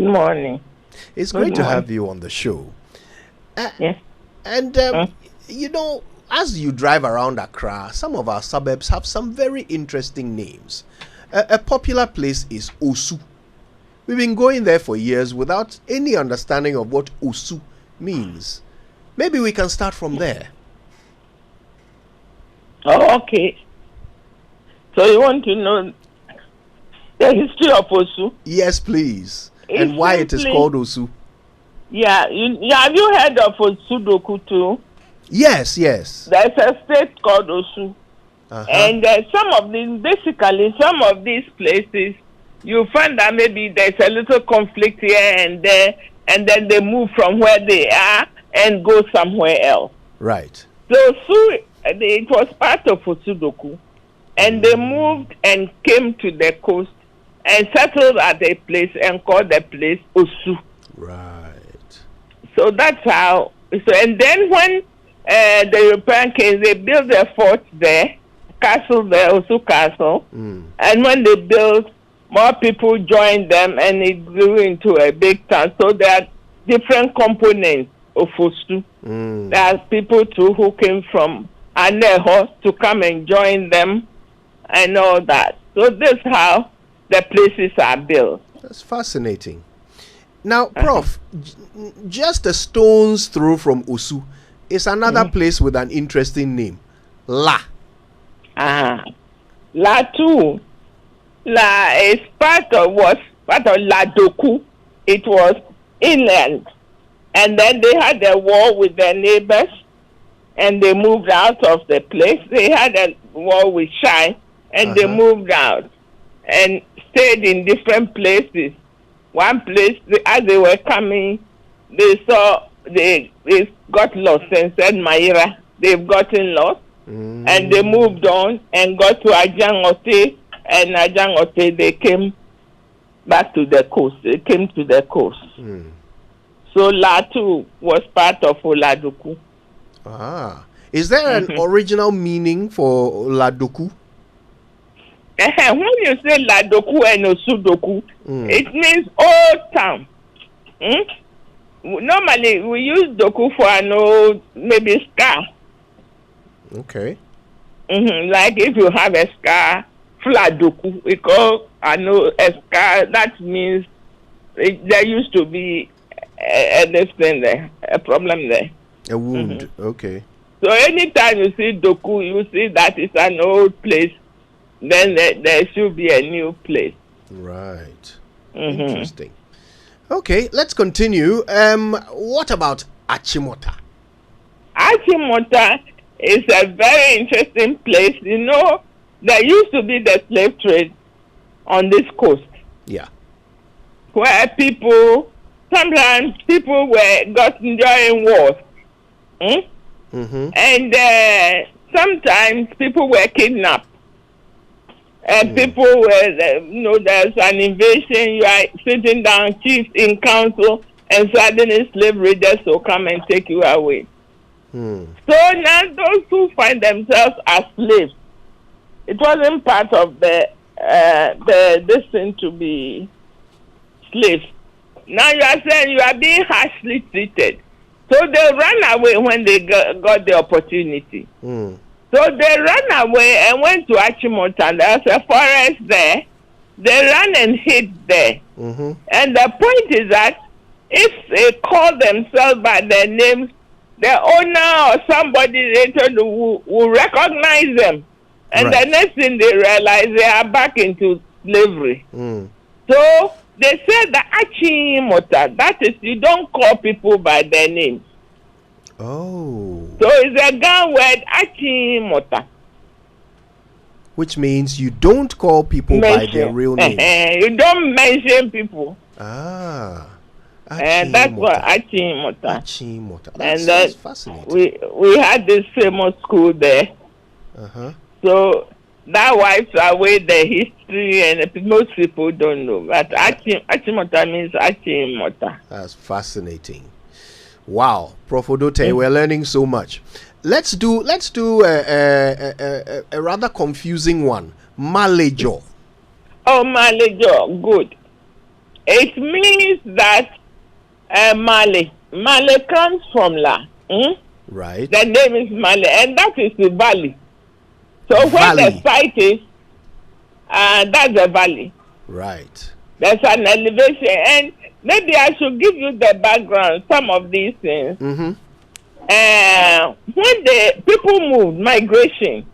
morning. It's Good great to morning. have you on the show. Yes. And, you know, as you drive around Accra, some of our suburbs have some very interesting names. A popular place is Osu. We've been going there for years without any understanding of what Osu means. Maybe we can start from there. Oh, okay. So you want to know the history of Osu? Yes, please. It's And why it is simply- called Osu. Yeah. Have you heard of Osudoku too? Yes, yes. There's a state called Osu. Uh-huh. And some of these places, you find that maybe there's a little conflict here and there, and then they move from where they are and go somewhere else. Right. So Osu, it was part of Osudoku, and they moved and came to the coast and settled at a place and called the place Osu. Right. So that's how. So and then when the European came, they built a fort there, castle there, Osu Castle. And when they built, more people joined them, and it grew into a big town. So there are different components of Osu. There are people too who came from Aneho to come and join them, and all that. So this is how the places are built. That's fascinating. Now, Prof, just a stone's throw from Osu is another place with an interesting name, La. La too. La is was part of Ladoku. It was inland. And then they had a war with their neighbors, and they moved out of the place. They had a war with Shai, and they moved out and stayed in different places. One place, as they were coming, they saw they got lost and said, Maira, they've gotten lost. And they moved on and got to Adjiriganor, and Adjiriganor, they came back to the coast. They came to the coast. So Latu was part of Oladuku. Is there an original meaning for Ladoku? When you say Ladoku and Osudoku, it means old town. Normally, we use Doku for an old, maybe scar. Okay. Like if you have a scar, Fladoku, we call a scar. That means there used to be a problem there. A wound. Okay. So anytime you see Doku, you see that it's an old place. Then there should be a new place. Right. Interesting. Okay, let's continue. What about Achimota? Achimota is a very interesting place. You know, there used to be the slave trade on this coast. Yeah. Where sometimes people got during wars. And sometimes people were kidnapped. And people were, there's an invasion, you are sitting down, chiefs in council, and suddenly slave raiders will come and take you away. So now those who find themselves as slaves, it wasn't part of this thing to be slaves. Now you are saying you are being harshly treated. So they ran away when they got the opportunity. So they ran away and went to Achimota. There's a forest there. They ran and hid there. And the point is that if they call themselves by their names, the owner or somebody later will recognize them. And the next thing they realize, they are back into slavery. So they said that Achimota, that is, you don't call people by their names. Oh. So it's a Ghana word, Achimota. Which means you don't call people by their real name. You don't mention people. And that's what Achimota. Achimota. That's fascinating. We had this famous school there. So that wipes away the history, and most people don't know. But Achimota means Achimota. That's fascinating. Wow, Prof. Odotei, we're learning so much. Let's do a rather confusing one. Malejo. Oh, Malejo, good. It means means that Mali comes from La. Right. The name is Mali, and that is the valley. So where the site is, that's the valley. Right. There's an elevation, and maybe I should give you the background, some of these things. When the people moved, migration,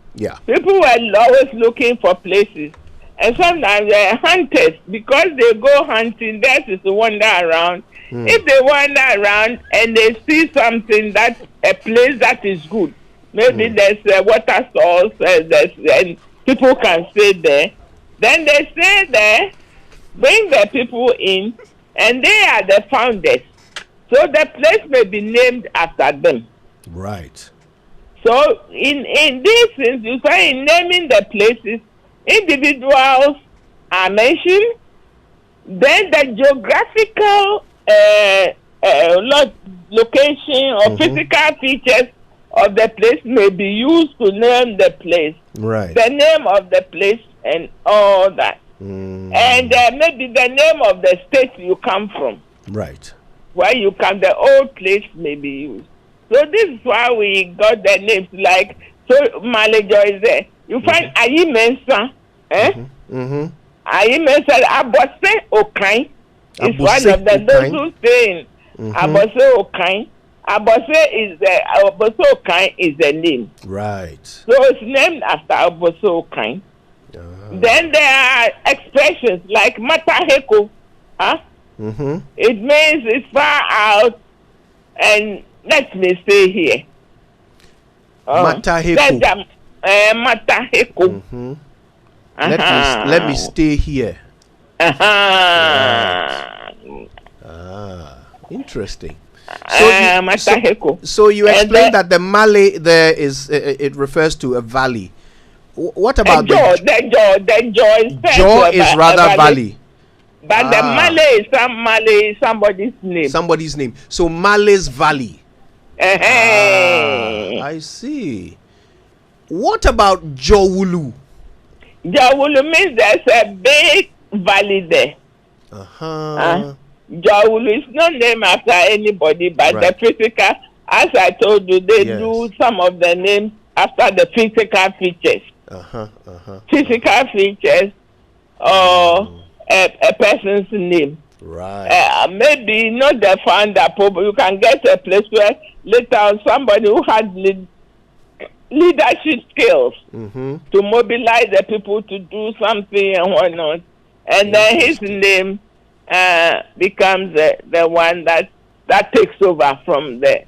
people were always looking for places. And sometimes they're hunters, because they go hunting, that is to wander around. If they wander around and they see something, that a place that is good, maybe there's a water source, and people can stay there, then they stay there, bring the people in, and they are the founders. So the place may be named after them. Right. So in these things, you say in naming the places, individuals are mentioned, then the geographical location or physical features of the place may be used to name the place. Right. The name of the place and all that. And maybe the name of the state you come from. Right. Where you come, the old place may be used. So this is why we got the names like, so Malejo is there. You find Ayi Mensa, Ayi Mensa, Abose Okai is one of those who say Abose Okai. Abose is the name. Right. So it's named after Abose Okai. Then there are expressions like Mataheko. It means it's far out, and let me stay here. Mataheko. Mataheko. Let me stay here. Interesting. So you explained that the Malay there is it refers to a valley. What about the jaw is rather valley. But the Malay is somebody's name. Somebody's name. So Malay's Valley. I see. What about Jowulu? Jowulu means there's a big valley there. Jowulu is not named after anybody, but the physical, as I told you, they do some of the names after the physical features. Physical features or a person's name. Right. Maybe not the founder, but you can get a place where later on somebody who has leadership skills to mobilize the people to do something and whatnot. And then his name becomes the one that takes over from the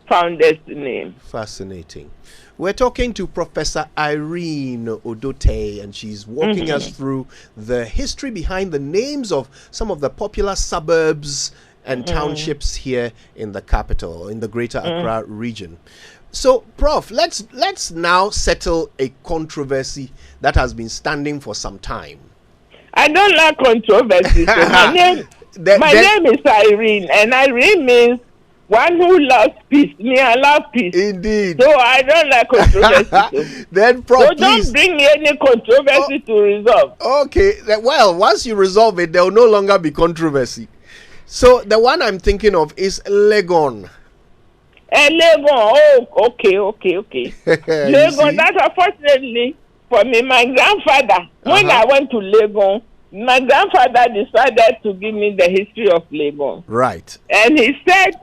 founder's name. Fascinating. We're talking to Professor Irene Odotei, and she's walking us through the history behind the names of some of the popular suburbs and townships here in the capital, in the Greater Accra region. So, Prof, let's now settle a controversy that has been standing for some time. I don't like controversy. So my name is Irene, and Irene means one who loves peace. Me, I love peace. Indeed. So I don't like controversy. Then, Prof, so don't bring any controversy to resolve. Okay. Well, once you resolve it, there will no longer be controversy. So the one I'm thinking of is Legon. Legon. Oh, okay. Legon. That's unfortunately for me. My grandfather, when I went to Legon, my grandfather decided to give me the history of Legon. Right. And he said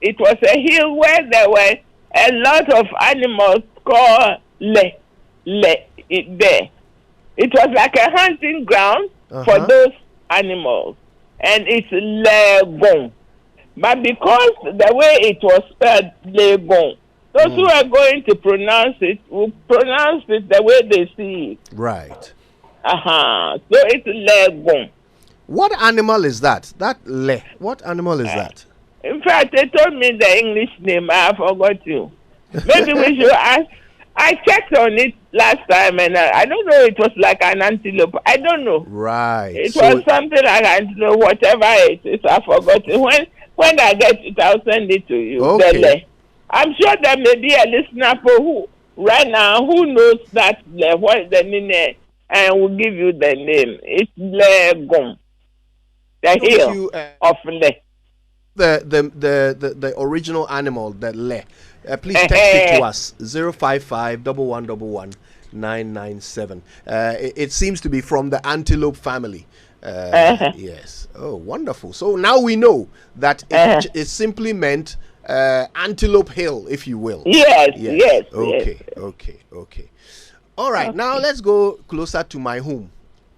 it was a hill where there were a lot of animals called there. It was like a hunting ground for those animals, and it's Legon. But because the way it was spelled Legon, those who are going to pronounce it will pronounce it the way they see it. Right. So it's Legon. What animal is that? What animal is that? In fact, they told me the English name. I forgot you. Maybe we should ask. I checked on it last time, and I don't know. It was like an antelope. I don't know. Right. It was something like antelope, whatever it is. I forgot it. When I get it, I'll send it to you. Okay. I'm sure there may be a listener who right now who knows that what is the name, and will give you the name. It's Legon. the hill of Le. The original animal, the Le. Please text it to us 055 1111 it seems to be from the antelope family. Yes. Oh, wonderful. So now we know that it simply meant Antelope Hill, if you will. Yes. Okay. All right. Now let's go closer to my home.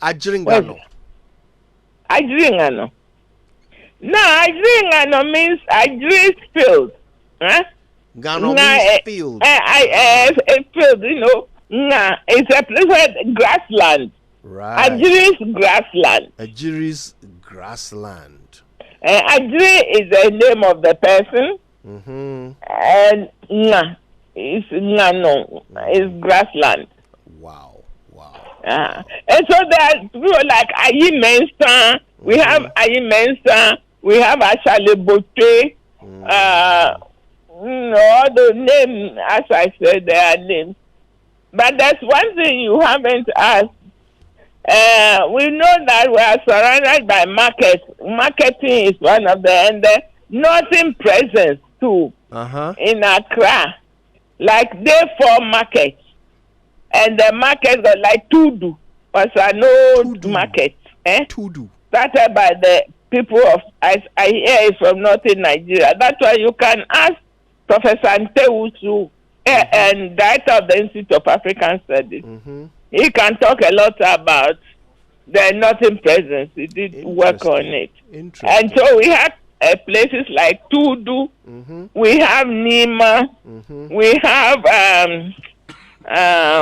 Adjiriganor. Adjiriganor. Now, Adjiriganor means Adjiri's field. Huh? Gano means field. A field, you know. It's a place where grassland. Right. Adjiri's grassland. Adjiri's grassland. Adjiri is the name of the person. And is grassland. Wow. And so there's people like Ayi Mensah. We have Ayi Mensah. We have Ashale Bote. All the names, as I said, they are names. But there's one thing you haven't asked. We know that we are surrounded by markets. Marketing is one of the, and the northern presence too in Accra. Like they 4 markets. And the markets are like Tudu. Was an old market. Tudu. Started by the people of, I hear it from northern Nigeria. That's why you can ask Professor Ntewusu, and director of the Institute of African Studies. He can talk a lot about the northern presence. He did work on it. And so we have places like Tudu, we have Nima, we have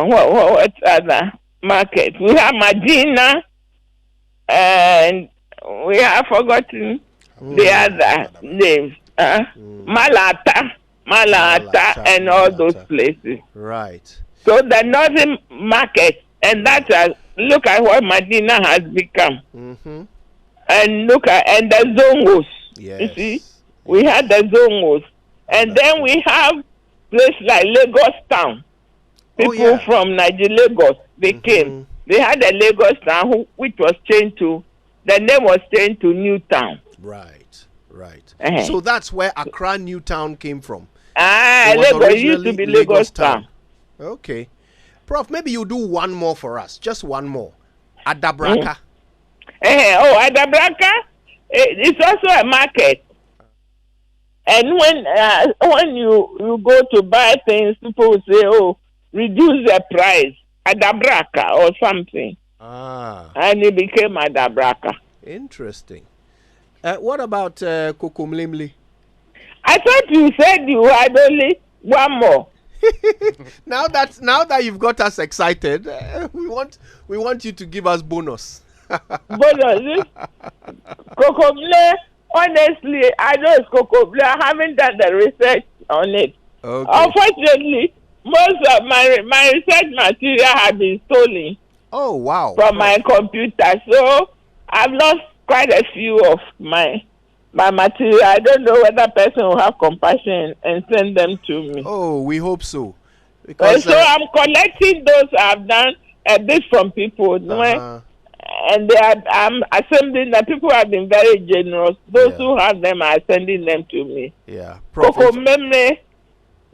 what other market? We have Medina, and we have forgotten the other names. Malata, and all those places. Right. So the northern market, and that's look at what Medina has become. And look at the Zongos. Yes. You see, we had the Zongos, and then we have places like Lagos Town. People from Nigeria, Lagos, they came. They had a Lagos Town, which was changed to, the name was changed to Newtown. Right. So that's where Accra Newtown came from. Lagos used to be Lagos Town. Okay. Prof, maybe you do one more for us. Just one more. Adabraka. Adabraka, it's also a market. And when you go to buy things, people will say, reduce the price. Adabraka or something. And it became Adabraka. Interesting. What about Kokomlemle? I thought you said you had only one more. Now that you've got us excited, we want you to give us bonus. Bonus. Kokomle, honestly, I know it's Kokomle. I haven't done the research on it. Okay. Unfortunately, most of my research material have been stolen. Oh wow! From my computer, so I've lost quite a few of my material. I don't know whether person will have compassion and send them to me. Oh, we hope so. Because so I'm collecting those I've done a bit from people, and I'm assembling them. People have been very generous. Those who have them are sending them to me. Yeah, Kokomlemle,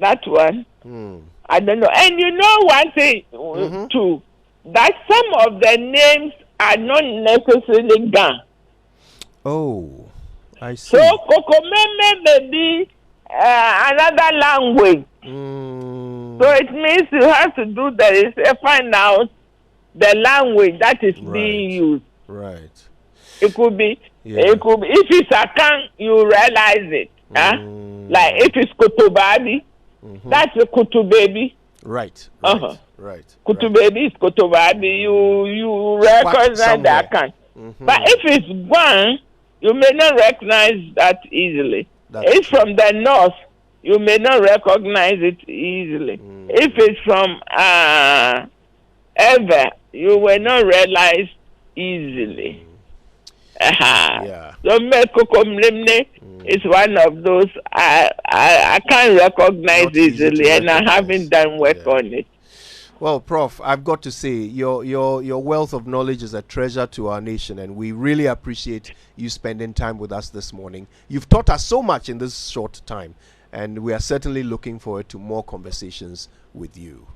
that one. I don't know. And you know one thing too, that some of the names are not necessarily Gan. Oh, I see. So Kokomlemle may be another language. So it means you have to do the research, find out the language that is being used. Right. It could be. It could be. If it's Akan, you realize it. Like if it's Kotobabi, that's a Kutubaby. Right. Kutubaby is Kotobabi. You recognize the Akan. But if it's Guan, you may not recognize that easily. It's from the north, you may not recognize it easily. If it's from Ever, you will not realize easily. So Kokomlemle is one of those I can't recognize easily, and I haven't done work on it. Well, Prof, I've got to say your wealth of knowledge is a treasure to our nation, and we really appreciate you spending time with us this morning. You've taught us so much in this short time, and we are certainly looking forward to more conversations with you.